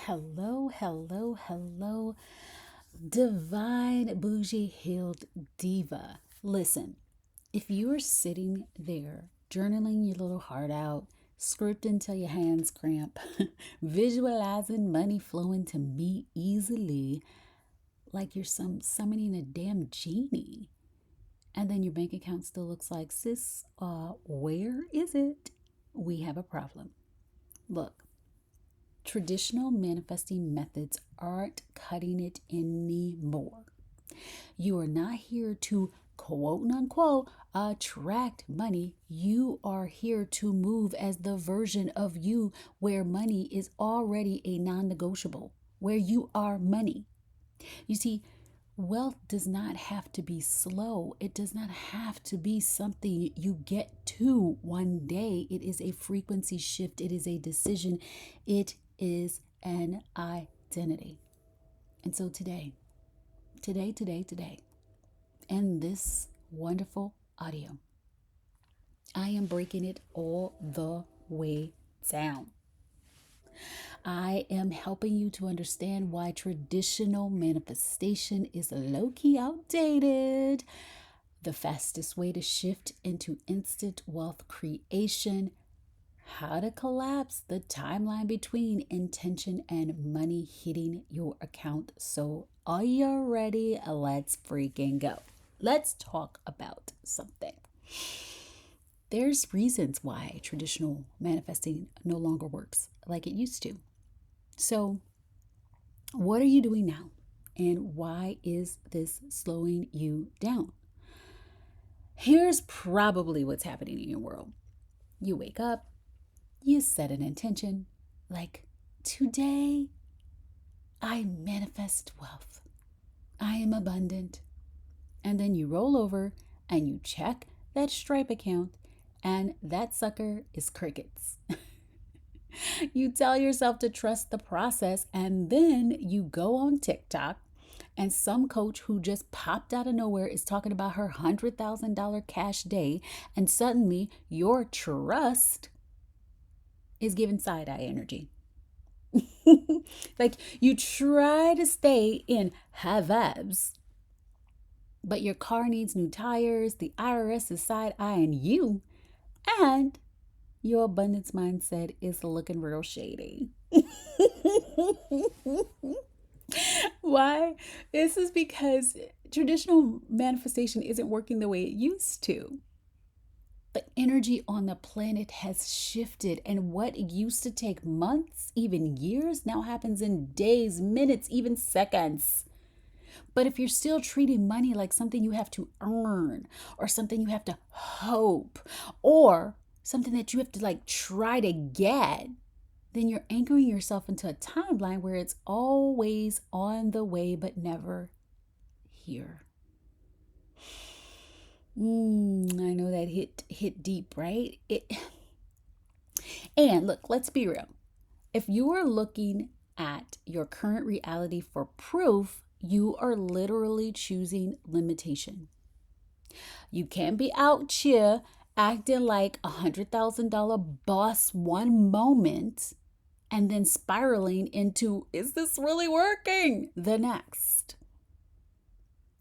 Hello, hello, hello, divine bougie healed diva. Listen, if you are sitting there journaling your little heart out, scripting till your hands cramp, visualizing money flowing to me easily, like you're summoning a damn genie, and then your bank account still looks like, sis, where is it? We have a problem. Look, traditional manifesting methods aren't cutting it anymore. You are not here to quote unquote attract money. You are here to move as the version of you where money is already a non negotiable, where you are money. You see, wealth does not have to be slow. It does not have to be something you get to one day. It is a frequency shift. It is a decision. It is an identity. And so today, and this wonderful audio, I am breaking it all the way down. I am helping you to understand why traditional manifestation is low-key outdated, the fastest way to shift into instant wealth creation, how to collapse the timeline between intention and money hitting your account. So, are you ready? Let's freaking go. Let's talk about something. There's reasons why traditional manifesting no longer works like it used to. So, what are you doing now? And why is this slowing you down? Here's probably what's happening in your world. You wake up, you set an intention, like, today I manifest wealth. I am abundant. And then you roll over and you check that Stripe account, and that sucker is crickets. You tell yourself to trust the process, and then you go on TikTok, and some coach who just popped out of nowhere is talking about her $100,000 cash day, and suddenly your trust is giving side-eye energy. Like, you try to stay in high vibes, but your car needs new tires, the IRS is side-eyeing you, and your abundance mindset is looking real shady. Why? This is because traditional manifestation isn't working the way it used to. The energy on the planet has shifted, and what used to take months, even years, now happens in days, minutes, even seconds. But if you're still treating money like something you have to earn, or something you have to hope, or something that you have to try to get, then you're anchoring yourself into a timeline where it's always on the way but never here. I know that hit deep, right? And look, let's be real. If you are looking at your current reality for proof, you are literally choosing limitation. You can't be out here acting like $100,000 boss one moment and then spiraling into, is this really working? The next.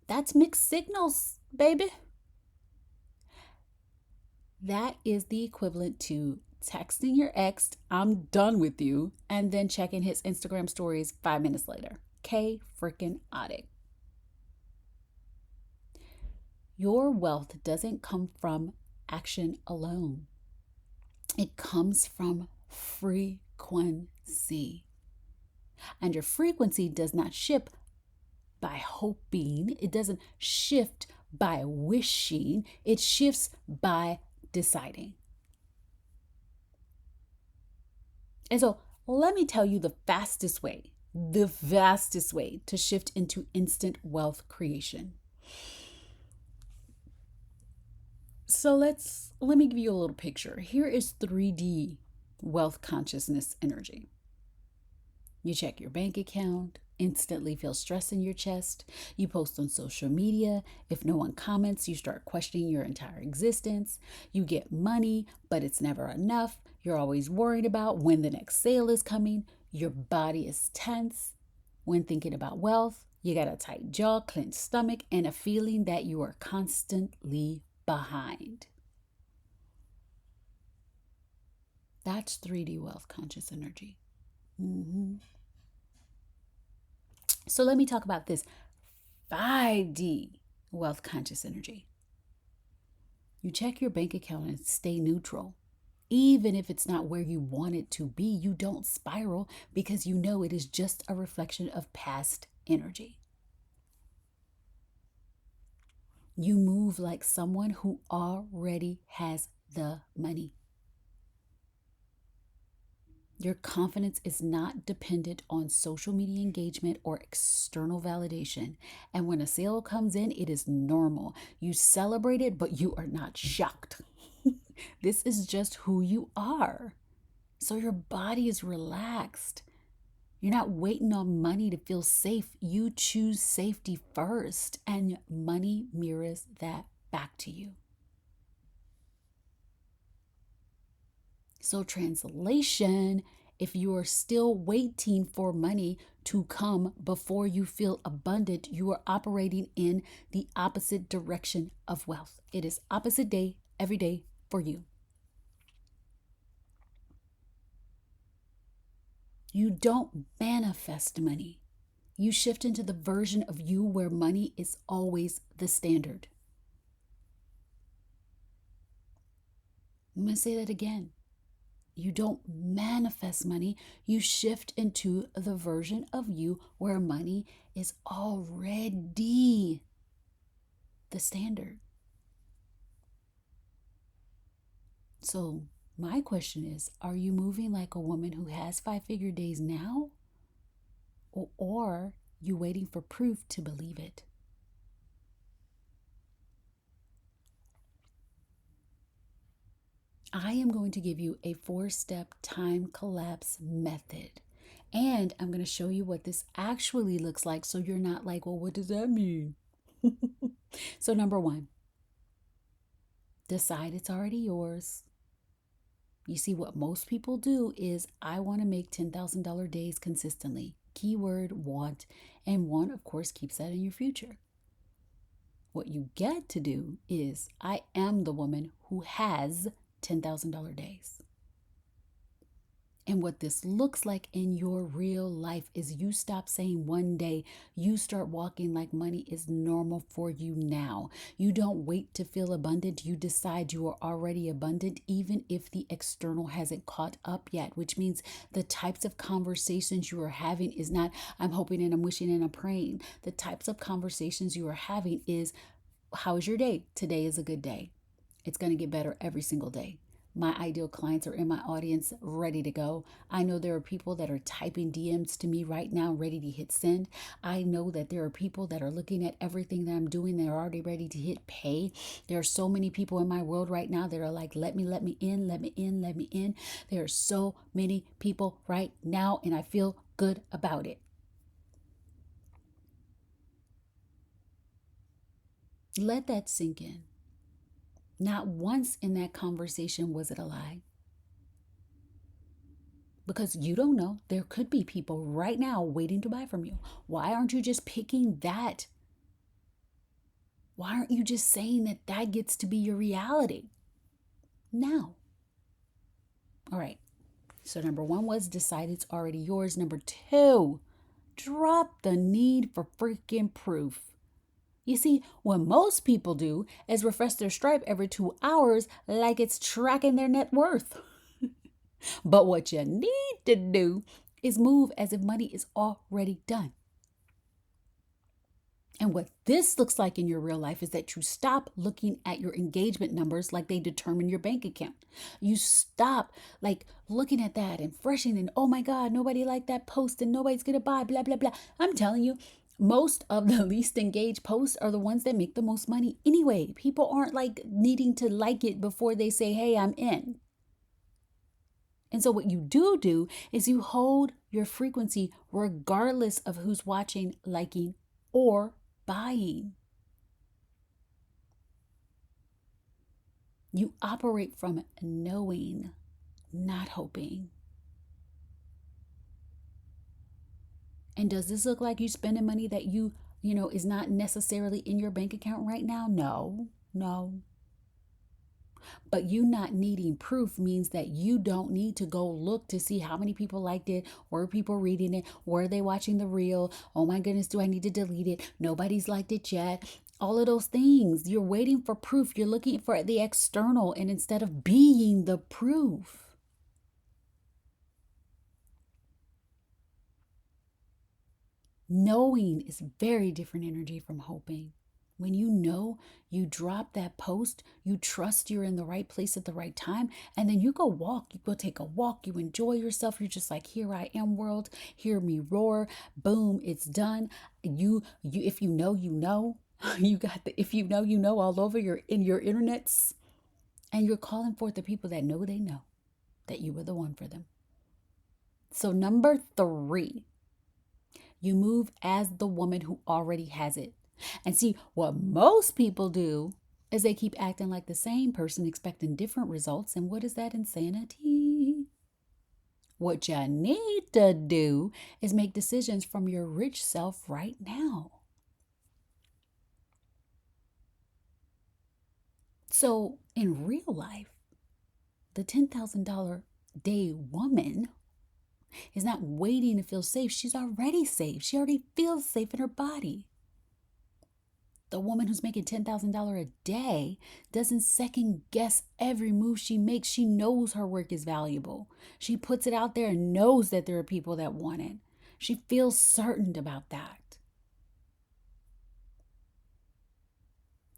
That's mixed signals, baby. That is the equivalent to texting your ex, I'm done with you, and then checking his Instagram stories 5 minutes later. Freaking-otic. Your wealth doesn't come from action alone. It comes from frequency. And your frequency does not shift by hoping. It doesn't shift by wishing. It shifts by deciding. And so let me tell you the fastest way to shift into instant wealth creation. So let me give you a little picture. Here is 3D wealth consciousness energy. You check your bank account, instantly feel stress in your chest. You post on social media. If no one comments, you start questioning your entire existence. You get money, but it's never enough. You're always worried about when the next sale is coming. Your body is tense when thinking about wealth. You got a tight jaw, clenched stomach, and a feeling that you are constantly behind. That's 3D wealth conscious energy. So let me talk about this 5D wealth conscious energy. You check your bank account and stay neutral. Even if it's not where you want it to be, you don't spiral because you know it is just a reflection of past energy. You move like someone who already has the money. Your confidence is not dependent on social media engagement or external validation. And when a sale comes in, it is normal. You celebrate it, but you are not shocked. This is just who you are. So your body is relaxed. You're not waiting on money to feel safe. You choose safety first, and money mirrors that back to you. So, translation, if you are still waiting for money to come before you feel abundant, you are operating in the opposite direction of wealth. It is opposite day every day for you. You don't manifest money. You shift into the version of you where money is always the standard. I'm going to say that again. You don't manifest money. You shift into the version of you where money is already the standard. So my question is, are you moving like a woman who has 5-figure days now? Or are you waiting for proof to believe it? I am going to give you a 4-step time collapse method. And I'm going to show you what this actually looks like so you're not like, well, what does that mean? So number 1, decide it's already yours. You see, what most people do is, I want to make $10,000 days consistently. Keyword want, and want, of course, keeps that in your future. What you get to do is, I am the woman who has $10,000 days. And what this looks like in your real life is you stop saying one day, you start walking like money is normal for you now. You don't wait to feel abundant. You decide you are already abundant, even if the external hasn't caught up yet, which means the types of conversations you are having is not, I'm hoping and I'm wishing and I'm praying. The types of conversations you are having is, how's your day? Today is a good day. It's going to get better every single day. My ideal clients are in my audience, ready to go. I know there are people that are typing DMs to me right now, ready to hit send. I know that there are people that are looking at everything that I'm doing. They're already ready to hit pay. There are so many people in my world right now that are like, let me in, let me in, let me in. There are so many people right now, and I feel good about it. Let that sink in. Not once in that conversation was it a lie. Because you don't know, there could be people right now waiting to buy from you. Why aren't you just picking that? Why aren't you just saying that that gets to be your reality now? All right. So number 1 was decide it's already yours. Number 2, drop the need for freaking proof. You see, what most people do is refresh their Stripe every 2 hours like it's tracking their net worth. But what you need to do is move as if money is already done. And what this looks like in your real life is that you stop looking at your engagement numbers like they determine your bank account. You stop like looking at that and freshing and, oh my God, nobody liked that post and nobody's going to buy, blah, blah, blah. I'm telling you, most of the least engaged posts are the ones that make the most money anyway. People aren't like needing to like it before they say, hey, I'm in. And so what you do is you hold your frequency regardless of who's watching, liking, or buying. You operate from knowing, not hoping. And does this look like you spending money that is not necessarily in your bank account right now? No, no. But you not needing proof means that you don't need to go look to see how many people liked it, were people reading it, were they watching the reel? Oh my goodness, do I need to delete it? Nobody's liked it yet. All of those things. You're waiting for proof. You're looking for the external, and instead of being the proof. Knowing is very different energy from hoping. When you know, you drop that post, you trust you're in the right place at the right time, and then you go walk, you go take a walk, you enjoy yourself. You're just like, here I am, world, hear me roar. Boom, it's done. You if you know, you know. You got the if you know all over in your internets. And you're calling forth the people that know they know that you were the one for them. So number 3, you move as the woman who already has it. And see, what most people do is they keep acting like the same person, expecting different results. And what is that? Insanity. What you need to do is make decisions from your rich self right now. So in real life, the $10,000 day woman is not waiting to feel safe. She's already safe. She already feels safe in her body. The woman who's making $10,000 a day doesn't second guess every move she makes. She knows her work is valuable. She puts it out there and knows that there are people that want it. She feels certain about that.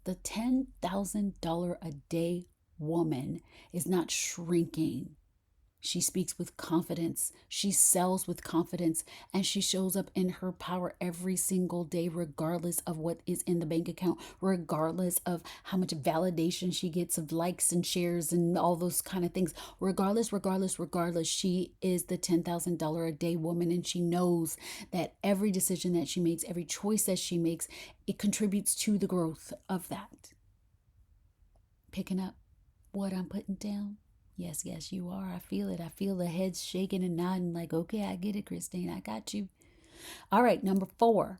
The $10,000 a day woman is not shrinking. She speaks with confidence. She sells with confidence, and she shows up in her power every single day, regardless of what is in the bank account, regardless of how much validation she gets of likes and shares and all those kind of things. Regardless, she is the $10,000 a day woman, and she knows that every decision that she makes, every choice that she makes, it contributes to the growth of that. Picking up what I'm putting down? Yes, you are. I feel it. I feel the heads shaking and nodding like, okay, I get it, Christine. I got you. All right, number 4.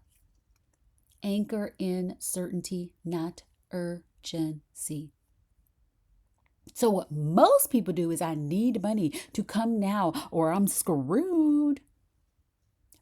Anchor in certainty, not urgency. So what most people do is, I need money to come now or I'm screwed.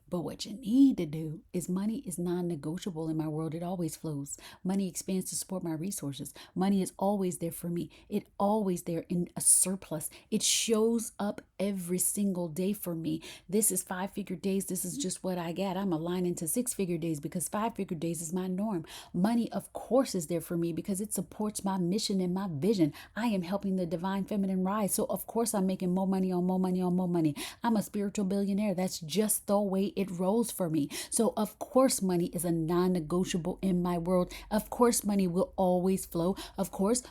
But what you need to do is, money is non-negotiable in my world. It always flows. Money expands to support my resources. Money is always there for me. It always there in a surplus. It shows up every single day for me. This is 5-figure days. This is just what I got. I'm aligning to 6-figure days because 5-figure days is my norm. Money, of course, is there for me because it supports my mission and my vision. I am helping the divine feminine rise. So of course I'm making more money on more money on more money. I'm a spiritual billionaire. That's just the way it rolls for me. So of course money is a non-negotiable in my world. Of course money will always flow. Of course.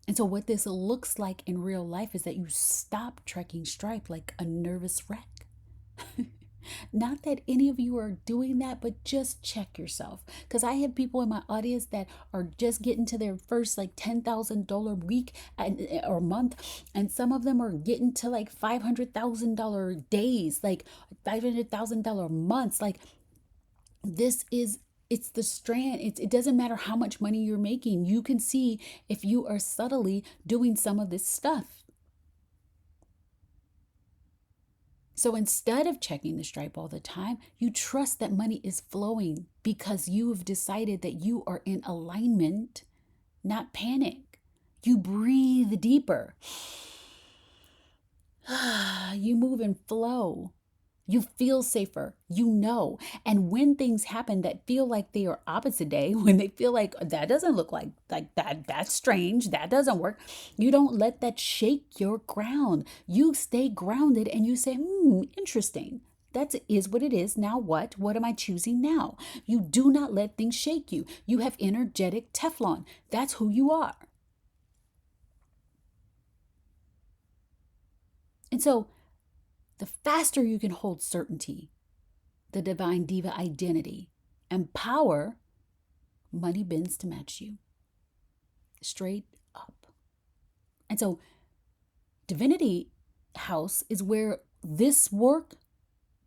And so what this looks like in real life is that you stop trekking stripe like a nervous wreck. Not that any of you are doing that, but just check yourself. Because I have people in my audience that are just getting to their first like $10,000 week or month. And some of them are getting to like $500,000 days, like $500,000 months. Like it's the strand. It doesn't matter how much money you're making. You can see if you are subtly doing some of this stuff. So instead of checking the stripe all the time, you trust that money is flowing because you have decided that you are in alignment, not panic. You breathe deeper. You move and flow. You feel safer, and when things happen that feel like they are opposite day, when they feel like that doesn't look like that, that's strange, that doesn't work, you don't let that shake your ground. You stay grounded and you say, interesting. That is what it is. Now what? What am I choosing now? You do not let things shake you. You have energetic Teflon. That's who you are. And so the faster you can hold certainty, the divine diva identity, and power, money bends to match you. Straight up. And so Divinity house is where this work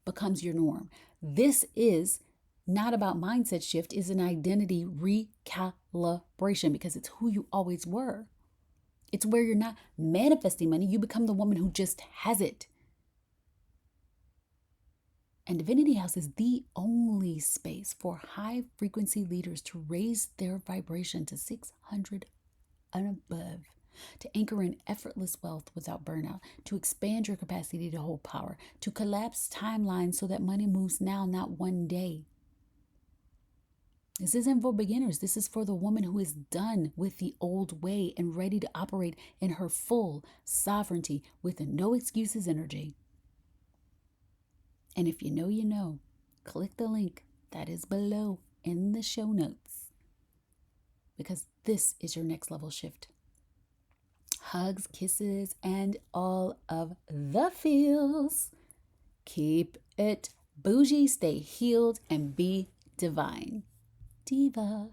becomes your norm. This is not about mindset shift, is an identity recalibration because it's who you always were. It's where you're not manifesting money. You become the woman who just has it. And Divinity House is the only space for high frequency leaders to raise their vibration to 600 and above, to anchor in effortless wealth without burnout, to expand your capacity to hold power, to collapse timelines so that money moves now, not one day. This isn't for beginners. This is for the woman who is done with the old way and ready to operate in her full sovereignty with a no excuses energy. And if you know, you know, click the link that is below in the show notes because this is your next level shift. Hugs, kisses, and all of the feels. Keep it bougie, stay healed, and be divine. Diva.